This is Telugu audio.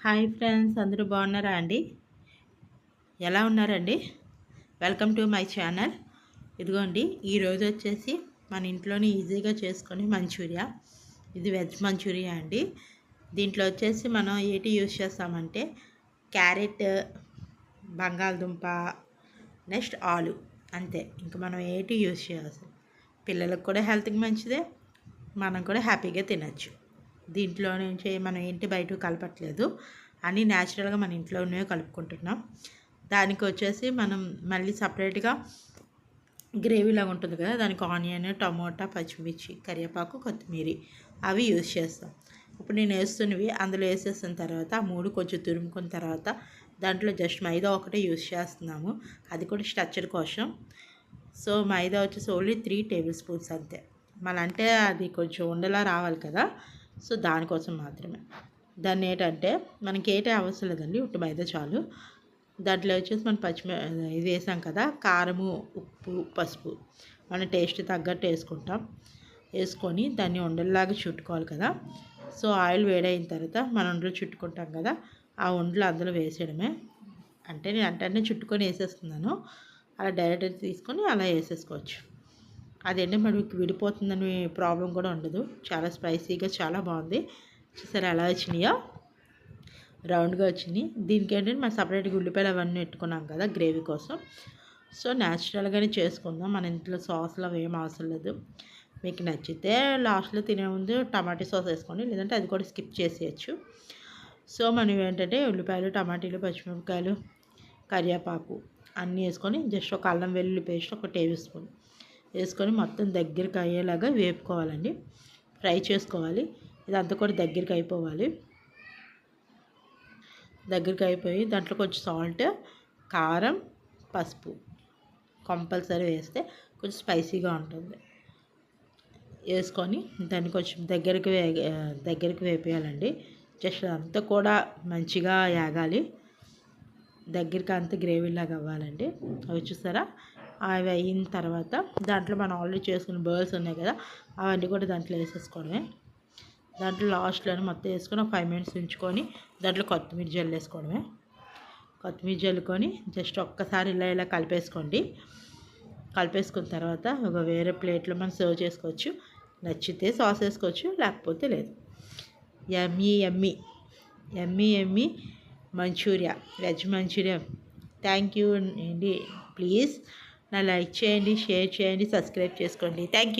హాయ్ ఫ్రెండ్స్, అందరూ బాగున్నారా అండి? ఎలా ఉన్నారండి? Welcome to my channel. ఇదిగోండి, ఈరోజు వచ్చేసి మన ఇంట్లోనే ఈజీగా చేసుకొని మంచూరియా. ఇది వెజ్ మంచూరియా అండి. దీంట్లో వచ్చేసి మనం ఏటి యూజ్ చేస్తామంటే క్యారెట్, బంగాళదుంప, నెక్స్ట్ ఆలు, అంతే. ఇంకా మనం ఏటి యూజ్ చేయాల్సి, పిల్లలకు కూడా హెల్త్కి మంచిదే, మనం కూడా హ్యాపీగా తినచ్చు. దీంట్లో నుంచి మనం ఏంటి బయట కలపట్లేదు, అన్నీ న్యాచురల్గా మన ఇంట్లోనే కలుపుకుంటున్నాం. దానికి వచ్చేసి మనం మళ్ళీ సపరేట్గా గ్రేవీలాగా ఉంటుంది కదా, దానికి ఆనియన్, టమోటా, పచ్చిమిర్చి, కరివేపాకు, కొత్తిమీర అవి యూజ్ చేస్తాం. ఇప్పుడు నేను వేస్తున్నవి అందులో వేసేసిన తర్వాత ఆ మూడు కొంచెం తురుముకున్న తర్వాత దాంట్లో జస్ట్ మైదా ఒకటే యూజ్ చేస్తున్నాము, అది కూడా స్ట్రక్చర్ కోసం. సో మైదా వచ్చేసి ఓన్లీ 3 టేబుల్ స్పూన్స్ అంతే. మళ్ళీ అంటే అది కొంచెం ఉండలా రావాలి కదా, సో దానికోసం మాత్రమే. దాన్ని ఏంటంటే మనకి ఏటే అవసరం లేదండి, ఉట్టి మైదా చాలు. దాంట్లో వచ్చేసి మనం ఇది వేసాం కదా, కారము, ఉప్పు, పసుపు మన టేస్ట్ తగ్గట్టు వేసుకుంటాం. వేసుకొని దాన్ని ఉండలాగా చుట్టుకోవాలి కదా. సో ఆయిల్ వేడైన తర్వాత మనం ఉండలు చుట్టుకుంటాం కదా, ఆ ఉండలు అందులో వేసేయడమే. అంటే నేను అంటే చుట్టుకొని వేసేస్తున్నాను, అలా డైరెక్ట్ తీసుకొని అలా వేసేసుకోవచ్చు. అదేంటి మనకి విడిపోతుందని ప్రాబ్లం కూడా ఉండదు. చాలా స్పైసీగా చాలా బాగుంది. చూసారా ఎలా వచ్చినాయో, రౌండ్గా వచ్చినాయి. దీనికి ఏంటంటే మనం సపరేట్గా ఉల్లిపాయలు అవన్నీ పెట్టుకున్నాం కదా గ్రేవీ కోసం. సో న్యాచురల్గానే చేసుకుందాం, మన ఇంట్లో సాస్లు అవి ఏం అవసరం లేదు. మీకు నచ్చితే లాస్ట్లో తినే ముందు టమాటా సాస్ వేసుకోండి, లేదంటే అది కూడా స్కిప్ చేసేయచ్చు. సో మనం ఏంటంటే ఉల్లిపాయలు, టమాటీలు, పచ్చిమిరపకాయలు, కరివేపాకు అన్నీ వేసుకొని జస్ట్ ఒక అల్లం వెల్లుల్లి పేస్ట్ 1 టేబుల్ స్పూన్ వేసుకొని మొత్తం దగ్గరికి అయ్యేలాగా వేపుకోవాలండి, ఫ్రై చేసుకోవాలి. ఇదంతా కూడా దగ్గరికి అయిపోవాలి. దగ్గరికి అయిపోయి దాంట్లో కొంచెం సాల్ట్, కారం, పసుపు కంపల్సరీ వేస్తే కొంచెం స్పైసీగా ఉంటుంది. వేసుకొని దాన్ని కొంచెం దగ్గరికి వేపేయాలండి. జస్ట్ అంతా కూడా మంచిగా యాగాలి, దగ్గరికి అంత గ్రేవీలాగా అవ్వాలండి. అవి చూసారా, అవి అయిన తర్వాత దాంట్లో మనం ఆల్రెడీ చేసుకున్న బర్ల్స్ ఉన్నాయి కదా, అవన్నీ కూడా దాంట్లో వేసేసుకోవడమే. దాంట్లో లాస్ట్లోనే మొత్తం వేసుకొని ఒక 5 మినిట్స్ ఉంచుకొని దాంట్లో కొత్తిమీర జల్లేసుకోవడమే. కొత్తిమీర జల్లుకొని జస్ట్ ఒక్కసారి ఇలా కలిపేసుకోండి. కలిపేసుకున్న తర్వాత ఒక వేరే ప్లేట్లో మనం సర్వ్ చేసుకోవచ్చు. నచ్చితే సాస్ వేసుకోవచ్చు, లేకపోతే లేదు. Yummy yummy yummy yummy Manchurian, veg Manchurian. Thank you అండి. ప్లీజ్ నా లైక్ చేయండి, షేర్ చేయండి, సబ్స్క్రైబ్ చేసుకోండి. Thank you.